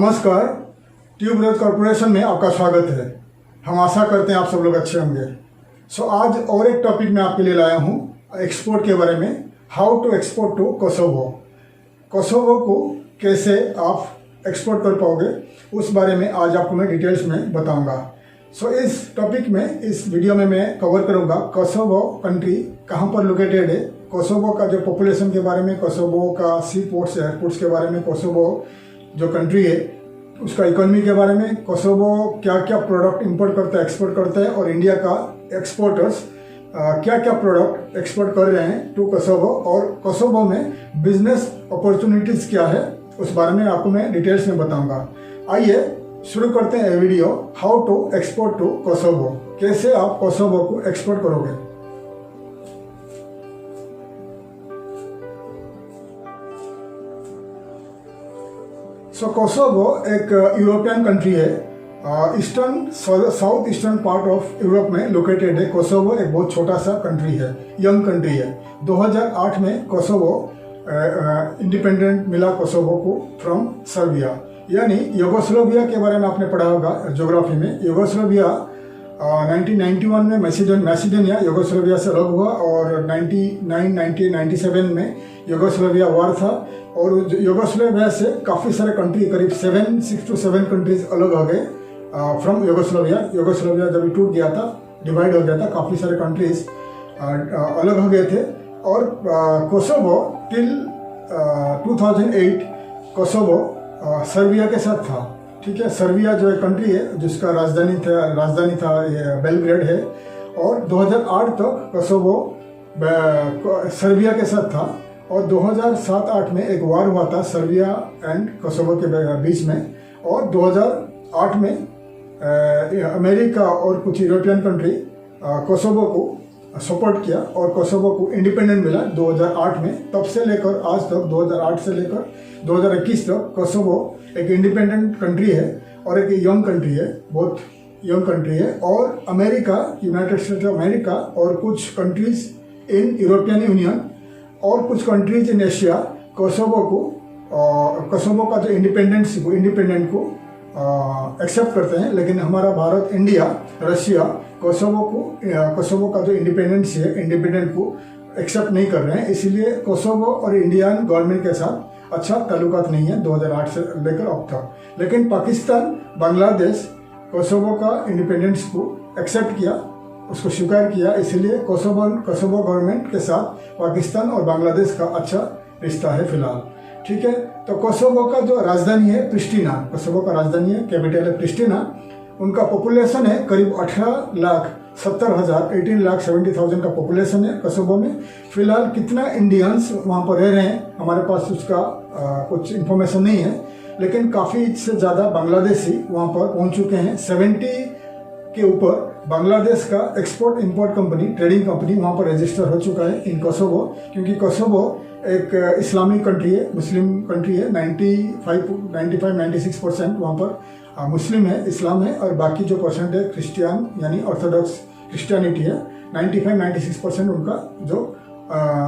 नमस्कार, tuberose corporation में आपका स्वागत है। हम आशा करते हैं आप सब लोग अच्छे होंगे। आज और एक टॉपिक मैं आपके लिए लाया हूँ एक्सपोर्ट के बारे में। How to export to Kosovo. Kosovo को कैसे आप एक्सपोर्ट कर पाओगे उस बारे में आज आपको मैं डिटेल्स में बताऊँगा। इस टॉपिक में, इस वीडियो में मैं कवर करूँगा कोसोवो कंट्री कहाँ पर लोकेटेड है, कोसोवो का जो पॉपुलेशन के बारे में, कोसोवो का सी पोर्ट्स एयरपोर्ट्स के बारे में, कोसोवो जो कंट्री है उसका इकोनॉमी के बारे में, कोसोवो क्या क्या प्रोडक्ट इंपोर्ट करता है, एक्सपोर्ट करता है, और इंडिया का एक्सपोर्टर्स क्या क्या प्रोडक्ट एक्सपोर्ट कर रहे हैं टू कोसोवो, और कोसोवो में बिजनेस अपॉर्चुनिटीज़ क्या है उस बारे में आपको मैं डिटेल्स में बताऊंगा। आइए शुरू करते हैं video. How to export to Kosovo, कैसे आप कोसोवो को एक्सपोर्ट करोगे। कोसोवो एक यूरोपियन कंट्री है, south eastern part of Europe में लोकेटेड है। कोसोवो एक बहुत छोटा सा कंट्री है, यंग कंट्री है। 2008 में कोसोवो इंडिपेंडेंट मिला कोसोवो को फ्रॉम सर्बिया, यानी यूगोस्लाविया के बारे में आपने पढ़ा होगा ज्योग्राफी में। यूगोस्लाविया 1991 में मैसिडोनिया यूगोस्लाविया से अलग हुआ, और 1997 में यूगोस्लाविया वार था, और यूगोस्लाविया से काफ़ी सारे कंट्री, करीब 6 to 7 कंट्रीज अलग हो गए फ्रॉम यूगोस्लाविया। यूगोस्लाविया जब टूट गया था, डिवाइड हो गया था, काफ़ी सारे कंट्रीज अलग हो गए थे। और कोसोवो टिल 2008 कोसोवो सर्बिया के साथ था। ठीक है, सर्बिया जो एक कंट्री है जिसका राजधानी था ये बेलग्रेड है, और 2008 तक कोसोवो सर्बिया के साथ था। और 2007-8 में एक वार हुआ था सर्बिया एंड कोसोवो के बीच में, और 2008 में अमेरिका और कुछ यूरोपियन कंट्री कोसोवो को सपोर्ट किया, और कोसोवो को इंडिपेंडेंट मिला 2008 में। तब से लेकर आज तक, 2008 से लेकर 2021 तक कोसोवो एक इंडिपेंडेंट कंट्री है और एक यंग कंट्री है, बहुत यंग कंट्री है। और America, United states of America और कुछ कंट्रीज इन यूरोपियन यूनियन और कुछ कंट्रीज इन एशिया कोसोवो का जो इंडिपेंडेंट को एक्सेप्ट करते हैं। लेकिन हमारा भारत, इंडिया, रशिया कोसोवो का जो इंडिपेंडेंट को एक्सेप्ट नहीं कर रहे हैं। इसीलिए कोसोवो और इंडियन गवर्नमेंट के साथ अच्छा ताल्लुकात नहीं है 2008 से लेकर अब तक। लेकिन पाकिस्तान, बांग्लादेश कोसोवो का इंडिपेंडेंस को एक्सेप्ट किया, उसको स्वीकार किया। इसलिए कोसोवो गवर्नमेंट के साथ पाकिस्तान और बांग्लादेश का अच्छा रिश्ता है फिलहाल। ठीक है, तो कोसोवो का जो राजधानी है प्रिस्टिना, कोसोवो का राजधानी है, कैपिटल है प्रिस्टिना। उनका पॉपुलेशन है करीब 18,70,000 का पॉपुलेशन है कोसोवो में। फिलहाल कितना इंडियंस वहाँ पर रह रहे हैं हमारे पास उसका कुछ इन्फॉर्मेशन नहीं है, लेकिन काफ़ी से ज़्यादा बांग्लादेशी वहाँ पर पहुँच चुके हैं। 70 के ऊपर बांग्लादेश का export import company, trading company वहाँ पर रजिस्टर हो चुका है इन कोसोवो, क्योंकि कोसोवो एक इस्लामिक कंट्री है, मुस्लिम कंट्री है। 95-96% वहाँ पर मुस्लिम है, इस्लाम है, और बाकी जो परसेंट है क्रिश्चियन यानी ऑर्थोडॉक्स क्रिश्चियनिटी है। 95-96% उनका जो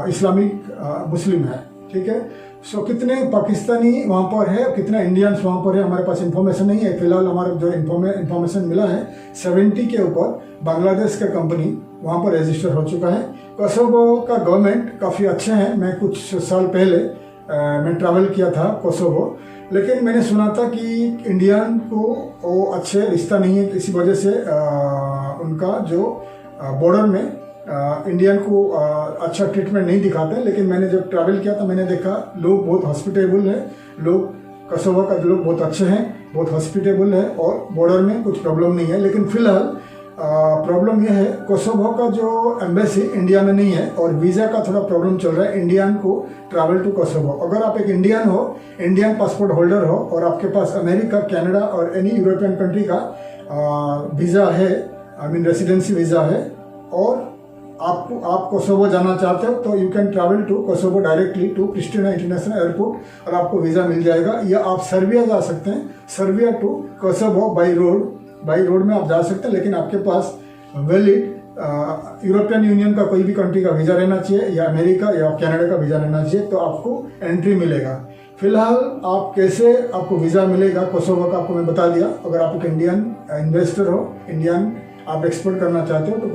इस्लामिक मुस्लिम है। ठीक है, कितने पाकिस्तानी वहाँ पर है, कितने इंडियंस वहाँ पर है हमारे पास इन्फॉर्मेशन नहीं है। फिलहाल हमारा जो इन्फॉर्मेशन मिला है 70 के ऊपर बांग्लादेश का कंपनी वहाँ पर रजिस्टर हो चुका है। कोसोवो का गवर्नमेंट काफ़ी अच्छे हैं। मैं कुछ साल पहले मैं ट्रैवल किया था कोसोवो, लेकिन मैंने सुना था कि इंडियन को वो अच्छे रिश्ता नहीं है, इसी वजह से उनका जो बॉर्डर में इंडियन को अच्छा ट्रीटमेंट नहीं दिखाते। लेकिन मैंने जब ट्रैवल किया तो मैंने देखा लोग बहुत हॉस्पिटेबल है, लोग कोसोवो का लोग बहुत अच्छे हैं, बहुत हॉस्पिटेबल है, और बॉर्डर में कुछ प्रॉब्लम नहीं है। लेकिन फिलहाल प्रॉब्लम यह है, कोसोवो का जो एम्बेसी इंडिया में नहीं है, और वीज़ा का थोड़ा प्रॉब्लम चल रहा है इंडियन को ट्रैवल टू कोसोवो। अगर आप एक इंडियन हो, इंडियन पासपोर्ट होल्डर हो, और आपके पास अमेरिका, कनाडा और एनी यूरोपियन कंट्री का वीज़ा है, आई मीन रेसिडेंसी वीज़ा है, और आप कोसोवो जाना चाहते हो, तो you can travel to Kosovo directly to Pristina international airport, और आपको वीज़ा मिल जाएगा। या आप सर्बिया जा सकते हैं, Serbia to Kosovo by road में आप जा सकते हैं। लेकिन आपके पास वैलिड यूरोपियन यूनियन का कोई भी कंट्री का वीज़ा रहना चाहिए, या अमेरिका या कनाडा का वीज़ा रहना चाहिए, तो आपको एंट्री मिलेगा। फिलहाल आप कैसे आपको वीज़ा मिलेगा कोसोवो का आपको मैं बता दिया। अगर आप एक इंडियन इन्वेस्टर हो, इंडियन आप एक्सपोर्ट करना चाहते हो तो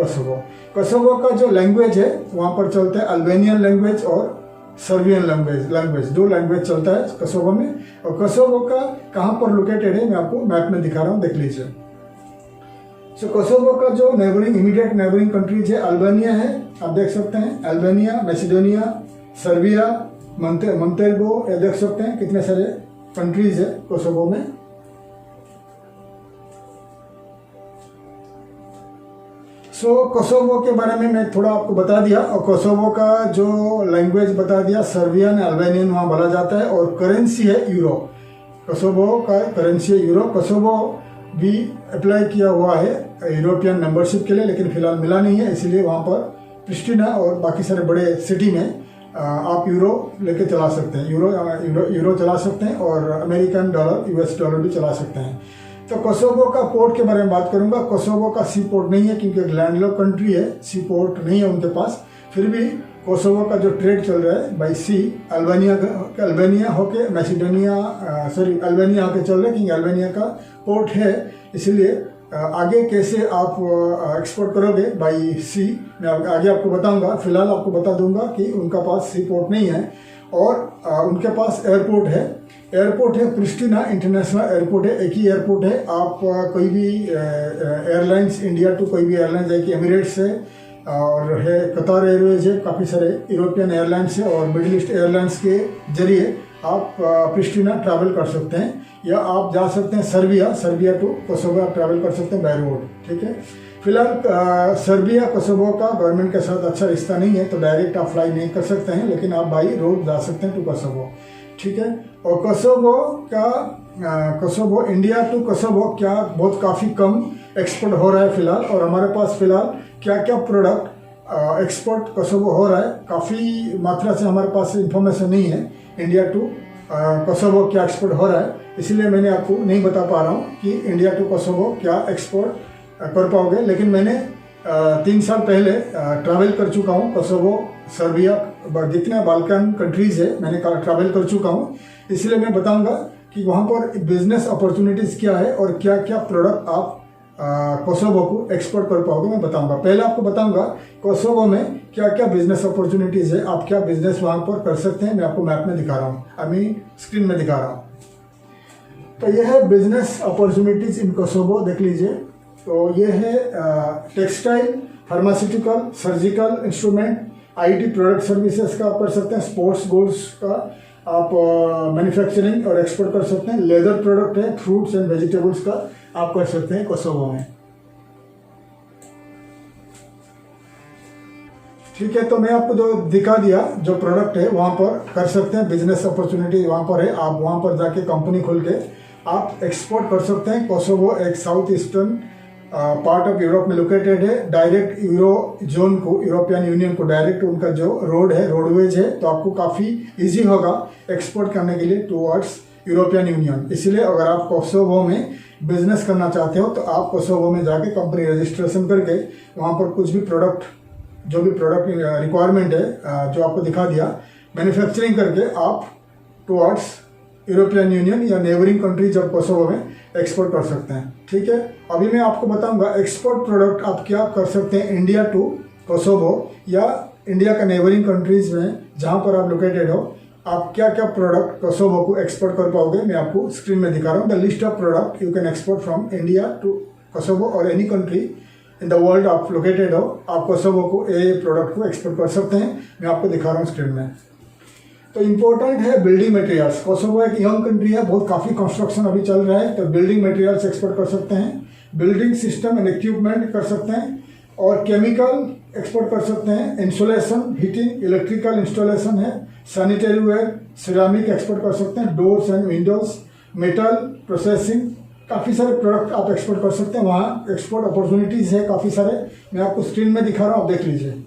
कोसोवो का जो लैंग्वेज है वहाँ पर चलता है अल्बेनियन लैंग्वेज और सर्बियन लैंग्वेज 2 लैंग्वेज चलता है कोसोवो में। और कोसोवो का कहाँ पर लोकेटेड है मैं आपको मैप में दिखा रहा हूँ, देख लीजिए। सो कोसोवो का जो इमीडिएट नेबरिंग कंट्रीज है अल्बानिया है, आप देख सकते हैं अल्बानिया, मैसिडोनिया, सर्बिया, मोंटेनेग्रो, ये देख सकते हैं कितने सारे कंट्रीज है कोसोवो में। सो कोसोवो के बारे में मैं थोड़ा आपको बता दिया और कोसोवो का जो लैंग्वेज बता दिया सर्बियन अल्बानियन वहाँ बोला जाता है और करेंसी है यूरो। कोसोवो का करेंसी है यूरो। कोसोवो भी अप्लाई किया हुआ है यूरोपियन मेंबरशिप के लिए, लेकिन फिलहाल मिला नहीं है, इसीलिए वहाँ पर प्रिस्टिना और बाकी सारे बड़े सिटी में आप यूरो लेके चला सकते हैं, यूरो चला सकते हैं और अमेरिकन डॉलर US डॉलर भी चला सकते हैं। तो कोसोवो का पोर्ट के बारे में बात करूंगा। कोसोवो का सी पोर्ट नहीं है क्योंकि लैंडलॉक कंट्री है, सी पोर्ट नहीं है उनके पास। फिर भी कोसोवो का जो ट्रेड चल रहा है बाई सी अल्बानिया होके अल्बानिया होके चल रहा है क्योंकि अल्बानिया का पोर्ट है, इसलिए आगे कैसे आप एक्सपोर्ट करोगे बाई सी मैं आगे आपको बताऊंगा। फिलहाल आपको बता दूंगा कि उनका पास सी पोर्ट नहीं है और उनके पास एयरपोर्ट है प्रिस्टिना इंटरनेशनल एयरपोर्ट है, एक ही एयरपोर्ट है। आप कोई भी एयरलाइंस इंडिया टू कोई भी एयरलाइंस है कि एमिरेट्स है और है कतार एयरवेज है, काफ़ी सारे यूरोपियन एयरलाइंस है और मिडिल ईस्ट एयरलाइंस के जरिए आप प्रिस्टिना ट्रैवल कर सकते हैं, या आप जा सकते हैं सर्बिया टू कोसोवो आप ट्रैवल कर सकते हैं बाय रोड। ठीक है, फिलहाल सर्बिया कोसोवो का गवर्नमेंट के साथ अच्छा रिश्ता नहीं है तो डायरेक्ट आप फ्लाई नहीं कर सकते हैं, लेकिन आप बाई रोड जा सकते हैं टू कोसोवो। ठीक है, और कोसोवो इंडिया टू कोसोवो क्या बहुत काफ़ी कम एक्सपोर्ट हो रहा है फिलहाल, और हमारे पास फिलहाल क्या क्या प्रोडक्ट एक्सपोर्ट कोसोवो हो रहा है काफ़ी मात्रा से हमारे पास इंफॉर्मेशन नहीं है इंडिया टू कोसोवो क्या एक्सपोर्ट हो रहा है, इसलिए मैंने आपको नहीं बता पा रहा हूँ कि इंडिया टू कोसोवो क्या एक्सपोर्ट कर पाओगे। लेकिन मैंने 3 साल पहले ट्रैवल कर चुका हूँ कोसोवो, सर्बिया, जितने बाल्कन कंट्रीज़ है मैंने ट्रैवल कर चुका हूँ, इसलिए मैं बताऊँगा कि वहाँ पर बिजनेस अपॉर्चुनिटीज़ क्या है और क्या क्या प्रोडक्ट आप कोसोवो को एक्सपोर्ट कर पाओगे मैं बताऊंगा। पहले आपको बताऊंगा कोसोवो में क्या क्या बिजनेस अपॉर्चुनिटीज़ है, आप क्या बिजनेस वहाँ पर कर सकते हैं। मैं आपको मैप में दिखा रहा हूँ, अभी स्क्रीन में दिखा रहा हूँ। तो यह है बिजनेस अपॉर्चुनिटीज़ इन कोसोवो, देख लीजिए। तो ये है textile, pharmaceutical, surgical instrument, IT product services का आप कर सकते हैं, स्पोर्ट्स गुड्स का आप मैन्युफैक्चरिंग और एक्सपोर्ट कर सकते हैं, लेदर प्रोडक्ट है, फ्रूट्स एंड वेजिटेबल्स का आप कर सकते हैं कोसोवो में। ठीक है, तो मैं आपको जो दिखा दिया जो प्रोडक्ट है वहाँ पर कर सकते हैं, बिजनेस अपॉर्चुनिटी वहाँ पर है, आप वहाँ पर जाके कंपनी खोल के आप एक्सपोर्ट कर सकते हैं। कोसोवो एक south eastern part of Europe में लोकेटेड है, डायरेक्ट यूरो जोन को, यूरोपियन यूनियन को डायरेक्ट उनका जो रोडवेज है, तो आपको काफ़ी इजी होगा एक्सपोर्ट करने के लिए टूवर्ड्स यूरोपियन यूनियन। इसलिए अगर आप कोसोवो में बिजनेस करना चाहते हो तो आप कोसोवो में जाके कंपनी रजिस्ट्रेशन करके वहाँ पर कुछ भी प्रोडक्ट, जो भी प्रोडक्ट रिक्वायरमेंट है जो आपको दिखा दिया, मैन्युफैक्चरिंग करके आप टूवर्ड्स यूरोपियन यूनियन या नेबरिंग कंट्रीज ऑफ कोसोवो में एक्सपोर्ट कर सकते हैं। ठीक है, अभी मैं आपको बताऊंगा एक्सपोर्ट प्रोडक्ट आप क्या कर सकते हैं इंडिया टू कोसोवो या इंडिया का नेबरिंग कंट्रीज में जहाँ पर आप लोकेटेड हो, आप क्या क्या प्रोडक्ट कोसोवो को एक्सपोर्ट कर पाओगे। मैं आपको स्क्रीन में दिखा रहा हूँ, the list of product you can export from India to Kosovo और any country in the world आप लोकेटेड हो, आप कोसोवो को ए प्रोडक्ट को एक्सपोर्ट कर सकते हैं। मैं आपको दिखा रहा हूँ स्क्रीन में। तो इम्पोर्टेंट है बिल्डिंग मटेरियल्स। कोसोवो एक यंग कंट्री है, बहुत काफ़ी कंस्ट्रक्शन अभी चल रहा है, तो बिल्डिंग मटेरियल्स एक्सपोर्ट कर सकते हैं, बिल्डिंग सिस्टम एंड इक्विपमेंट कर सकते हैं, और केमिकल एक्सपोर्ट कर सकते हैं, इंसुलेशन, हीटिंग, इलेक्ट्रिकल इंस्टॉलेशन है, सैनिटरी वेयर, सिरामिक एक्सपोर्ट कर सकते हैं, doors and Windows, metal processing, काफ़ी सारे प्रोडक्ट आप एक्सपोर्ट कर सकते हैं। वहाँ एक्सपोर्ट अपॉर्चुनिटीज़ है काफ़ी सारे, मैं आपको स्क्रीन में दिखा रहा हूँ, आप देख लीजिए।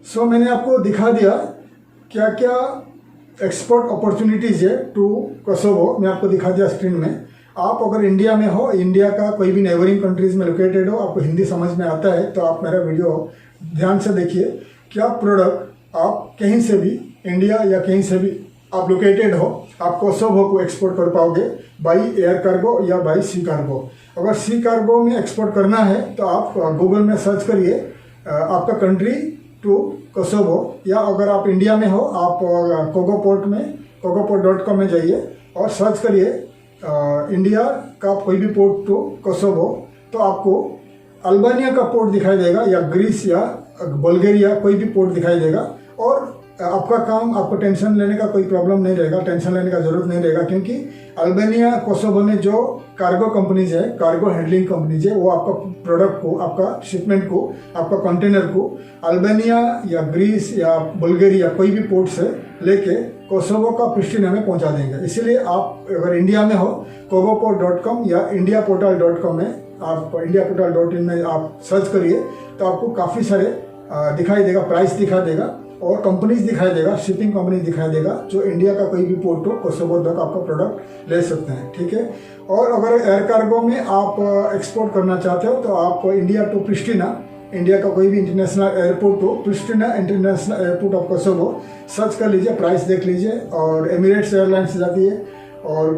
सो मैंने आपको दिखा दिया क्या क्या एक्सपोर्ट अपॉर्चुनिटीज़ है टू कोसोवो, मैं आपको दिखा दिया स्क्रीन में। आप अगर इंडिया में हो, इंडिया का कोई भी नेबरिंग कंट्रीज में लोकेटेड हो, आपको हिंदी समझ में आता है तो आप मेरा वीडियो ध्यान से देखिए। क्या प्रोडक्ट आप कहीं से भी, इंडिया या कहीं से भी आप लोकेटेड हो, आप कोसोवो को एक्सपोर्ट कर पाओगे बाई एयर कार्गो या बाई सी कार्गो। अगर सी कार्गो में एक्सपोर्ट करना है तो आप गूगल में सर्च करिए आपका कंट्री टू कोसोवो, या अगर आप इंडिया में हो आप कोगोपोर्ट में कोगोपोर्ट.com में जाइए और सर्च करिए इंडिया का कोई भी पोर्ट टू कोसोवो, तो आपको अल्बानिया का पोर्ट दिखाई देगा या ग्रीस या बुल्गारिया कोई भी पोर्ट दिखाई देगा। और आपका काम, आपको टेंशन लेने का कोई प्रॉब्लम नहीं रहेगा, टेंशन लेने का जरूरत नहीं रहेगा, क्योंकि अल्बानिया कोसोवो में जो कार्गो कंपनीज है, कार्गो हैंडलिंग कंपनीज है, वो आपका प्रोडक्ट को, आपका शिपमेंट को, आपका कंटेनर को अल्बानिया या ग्रीस या बुल्गारिया कोई भी पोर्ट से लेके कोसोवो का प्रिस्टिना में पहुंचा देंगे। इसीलिए आप अगर इंडिया में हो, कोगोपोर्ट.com या indiaportal.com में, आप indiaportal.in में आप सर्च करिए तो आपको काफ़ी सारे दिखाई देगा, प्राइस दिखा देगा और कंपनीज दिखाई देगा, शिपिंग कंपनीज दिखाई देगा जो इंडिया का कोई भी पोर्ट हो कोसोवो तक आपका प्रोडक्ट ले सकते हैं, ठीक है। और अगर एयर कार्गो में आप एक्सपोर्ट करना चाहते हो तो आप इंडिया टू प्रिस्टिना, इंडिया का कोई भी इंटरनेशनल एयरपोर्ट हो, Pristina international airport of Kosovo search कर लीजिए, प्राइस देख लीजिए। और एमिरेट्स एयरलाइंस जाती है और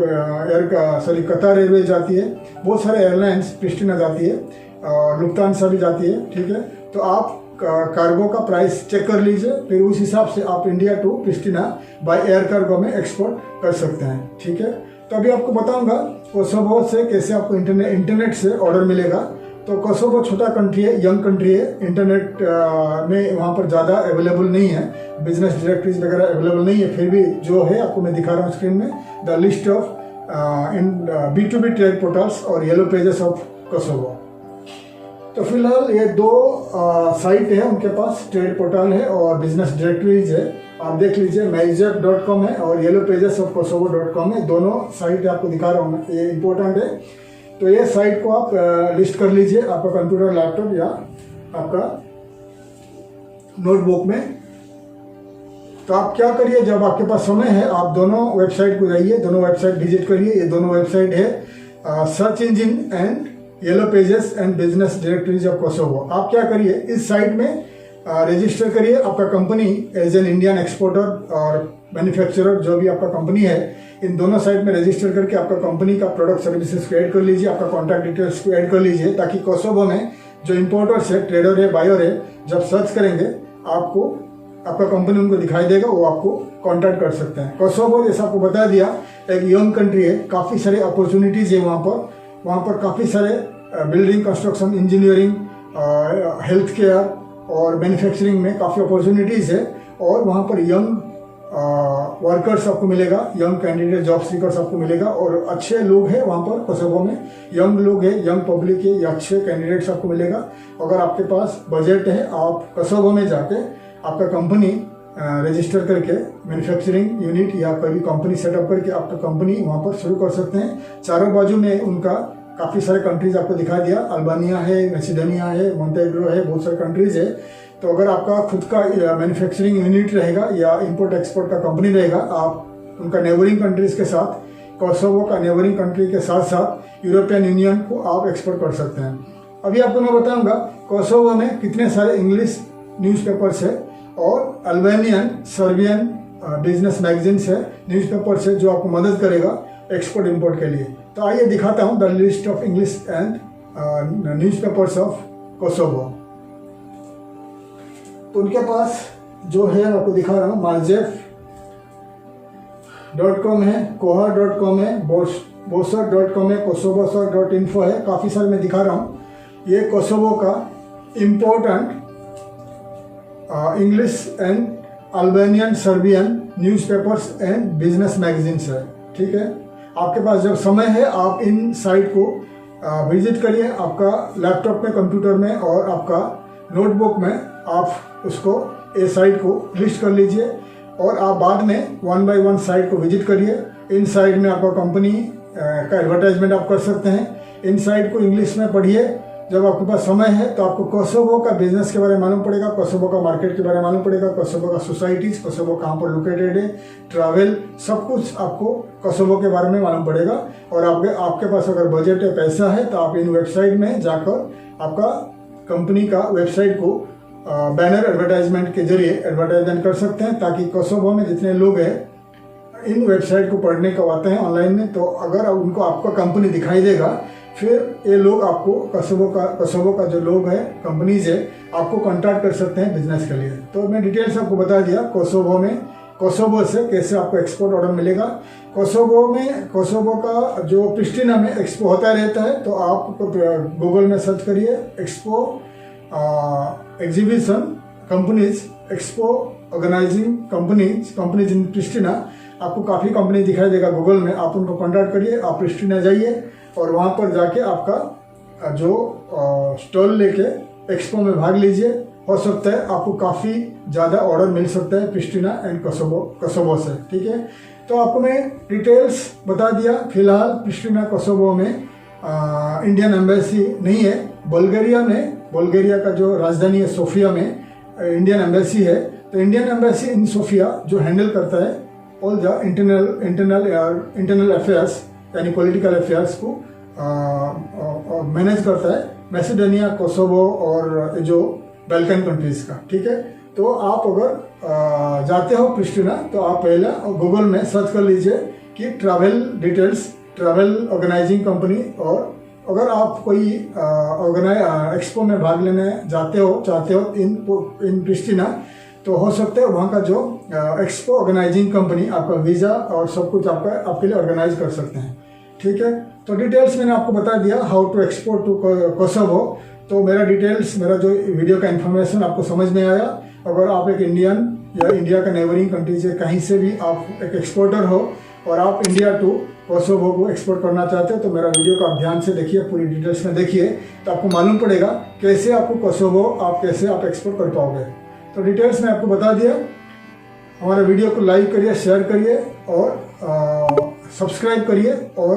कतार एयरवेज जाती है, बहुत सारे एयरलाइंस प्रिस्टिना जाती है और लुफ्तांसा भी जाती है, ठीक है। तो आप कार्गो का प्राइस चेक कर लीजिए, फिर उस हिसाब से आप India to Pristina by air cargo में एक्सपोर्ट कर सकते हैं, ठीक है। तो अभी आपको बताऊंगा कोसोवो से कैसे आपको इंटरनेट से ऑर्डर मिलेगा। तो कोसोवो छोटा कंट्री है, यंग कंट्री है, इंटरनेट में वहाँ पर ज़्यादा अवेलेबल नहीं है, बिजनेस डायरेक्टरीज वगैरह अवेलेबल नहीं है। फिर भी जो है आपको मैं दिखा रहा हूँ स्क्रीन में, the list of in B2B trade portals और येलो पेजेस ऑफ कोसोवो। तो फिलहाल ये दो साइट है उनके पास, ट्रेड पोर्टल है और बिजनेस डायरेक्टरीज है। आप देख लीजिए, मैजर.com है और येलो पेजेस ऑफ कोसोवो.com है, दोनों साइट आपको दिखा रहा हूँ, ये इम्पोर्टेंट है। तो ये साइट को आप लिस्ट कर लीजिए आपका कंप्यूटर, लैपटॉप या आपका नोटबुक में। तो आप क्या करिए, जब आपके पास समय है आप दोनों वेबसाइट को जाइए, दोनों वेबसाइट विजिट करिए। ये दोनों वेबसाइट है search engine and yellow pages and business directories of Kosovo. आप क्या करिए, इस साइट में रजिस्टर करिए आपका company as an Indian exporter और मैन्युफैक्चरर, जो भी आपका कंपनी है, इन दोनों साइट में रजिस्टर करके आपका कंपनी का प्रोडक्ट सर्विसेज को ऐड कर लीजिए, आपका कॉन्टैक्ट डिटेल्स को ऐड कर लीजिए, ताकि कोसोवो में जो इम्पोर्टर्स है, ट्रेडर है, बायर है, जब सर्च करेंगे आपको आपका कंपनी उनको दिखाई देगा, वो आपको कॉन्टैक्ट कर सकते हैं। कोसोवो जैसा आपको बता दिया एक यंग कंट्री है, काफ़ी सारे अपॉर्चुनिटीज़ है वहाँ पर काफ़ी सारे building, construction, engineering, health care और मैन्युफैक्चरिंग में काफ़ी अपॉर्चुनिटीज़ है। और वहाँ पर यंग वर्कर्स आपको मिलेगा, यंग कैंडिडेट, जॉब सीकर्स आपको मिलेगा और अच्छे लोग हैं वहाँ पर कोसोवो में, यंग लोग हैं, यंग पब्लिक है, या अच्छे कैंडिडेट्स आपको मिलेगा। अगर आपके पास बजट है, आप कोसोवो में जाके आपका कंपनी रजिस्टर करके मैन्युफैक्चरिंग यूनिट या कोई भी कंपनी सेटअप करके आपका कंपनी वहाँ पर शुरू कर सकते हैं। चारों बाजू में उनका काफ़ी सारे कंट्रीज आपको दिखा दिया, अल्बानिया है, मैसिडोनिया है, मोंटेग्रो है, बहुत सारे कंट्रीज है। तो अगर आपका खुद का मैन्युफैक्चरिंग यूनिट रहेगा या इंपोर्ट एक्सपोर्ट का कंपनी रहेगा, आप उनका नेबरिंग कंट्रीज के साथ, कोसोवो का नेबरिंग कंट्री के साथ साथ यूरोपियन यूनियन को आप एक्सपोर्ट कर सकते हैं। अभी आपको मैं बताऊंगा कोसोवो में कितने सारे इंग्लिश न्यूज़पेपर्स है और अल्बानियन, सर्बियन बिजनेस मैगजीन्स है, न्यूज़पेपर्स है, जो आपको मदद करेगा एक्सपोर्ट इंपोर्ट के लिए। तो आइए दिखाता हूँ the list of English and newspapers of Kosovo. तो उनके पास जो है आपको दिखा रहा हूँ, मालजेफ.com है, कोहा.com है, बोसर.com है, कोसोवोसर.info है, काफ़ी सारे मैं दिखा रहा हूँ। ये कोसोवो का important English and Albanian, Serbian newspapers and business magazines है, ठीक है। आपके पास जब समय है आप इन साइट को विजिट करिए, आपका लैपटॉप में, कंप्यूटर में और आपका नोटबुक में आप उसको, ये साइट को लिस्ट कर लीजिए और आप बाद में 1 by 1 साइट को विजिट करिए। इन साइट में आपका कंपनी का एडवर्टाइजमेंट आप कर सकते हैं। इन साइट को इंग्लिश में पढ़िए जब आपके पास समय है तो आपको कोसोवो का बिजनेस के बारे में मालूम पड़ेगा, कोसोवो का मार्केट के बारे में मालूम पड़ेगा, कोसोवो का सोसाइटीज, कोसोवो कहाँ पर लोकेटेड है, ट्रैवल, सब कुछ आपको कोसोवो के बारे में मालूम पड़ेगा। और आपके पास अगर बजट है, पैसा है, तो आप इन वेबसाइट में जाकर आपका कंपनी का वेबसाइट को बैनर एडवर्टाइजमेंट के जरिए एडवर्टाइजमेंट कर सकते हैं, ताकि कोसोवो में जितने लोग हैं इन वेबसाइट को पढ़ने को आते हैं ऑनलाइन में, तो अगर उनको आपका कंपनी दिखाई देगा, फिर ये लोग आपको कोसोवो का जो लोग हैं, कंपनीज है, आपको कॉन्टैक्ट कर सकते हैं बिजनेस के लिए। तो मैं डिटेल्स आपको बता दिया कोसोवो से कैसे आपको एक्सपोर्ट ऑर्डर मिलेगा। कोसोवो का जो प्रिस्टिना में एक्सपो होता रहता है, तो आप गूगल में सर्च करिए expo exhibition companies, expo organising companies in Pristina, आपको काफ़ी कंपनी दिखाई देगा गूगल में। आप उनको कॉन्टैक्ट करिए, आप प्रिस्टिना जाइए और वहाँ पर जाके आपका जो स्टॉल लेके एक्सपो में भाग लीजिए। हो सकता है आपको काफ़ी ज़्यादा ऑर्डर मिल सकता है प्रिस्टिना एंड कोसोवो से, ठीक है। तो आपको मैं डिटेल्स बता दिया। फिलहाल प्रिस्टिना कोसोवो में इंडियन एम्बेसी नहीं है। बुल्गारिया का जो राजधानी है सोफिया में इंडियन एम्बेसी है। तो इंडियन एम्बेसी इन सोफिया जो हैंडल करता है ऑल द इंटरनल अफेयर्स यानी पॉलिटिकल अफेयर्स को मैनेज करता है मैसेडोनिया, कोसोवो और जो बाल्कन कंट्रीज का, ठीक है। तो आप अगर जाते हो प्रिस्टिना, तो आप पहले गूगल में सर्च कर लीजिए कि travel details, travel organising company. और अगर आप कोई एक्सपो में भाग लेने चाहते हो इन प्रिस्टिना, तो हो सकता है वहाँ का जो एक्सपो ऑर्गेनाइजिंग कंपनी आपका वीज़ा और सब कुछ आपके लिए ऑर्गेनाइज कर सकते हैं, ठीक है। तो डिटेल्स मैंने आपको बता दिया how to export to Kosovo. तो मेरा जो वीडियो का इन्फॉर्मेशन आपको समझ में आया। अगर आप एक इंडियन या इंडिया का नेबरिंग कंट्री से कहीं से भी आप एक एक्सपोर्टर हो और आप इंडिया टू कोसोवो को एक्सपोर्ट करना चाहते हो, तो मेरा वीडियो को आप ध्यान से देखिए, पूरी डिटेल्स में देखिए, तो आपको मालूम पड़ेगा कैसे आपको कोसोवो कैसे आप एक्सपोर्ट कर पाओगे। तो डिटेल्स में आपको बता दिया। हमारे वीडियो को लाइक करिए, शेयर करिए और सब्सक्राइब करिए। और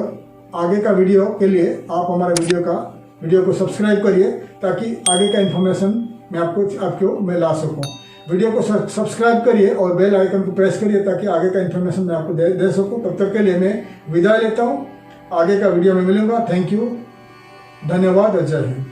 आगे का वीडियो के लिए आप हमारे वीडियो को सब्सक्राइब करिए, ताकि आगे का इन्फॉर्मेशन मैं आपको ला सकूं। वीडियो को सब्सक्राइब करिए और बेल आइकन को प्रेस करिए, ताकि आगे का इन्फॉर्मेशन मैं आपको दे सकूं। तब तक के लिए मैं विदाई लेता हूं। आगे का वीडियो में मिलूंगा। थैंक यू, धन्यवाद और जय हिंद।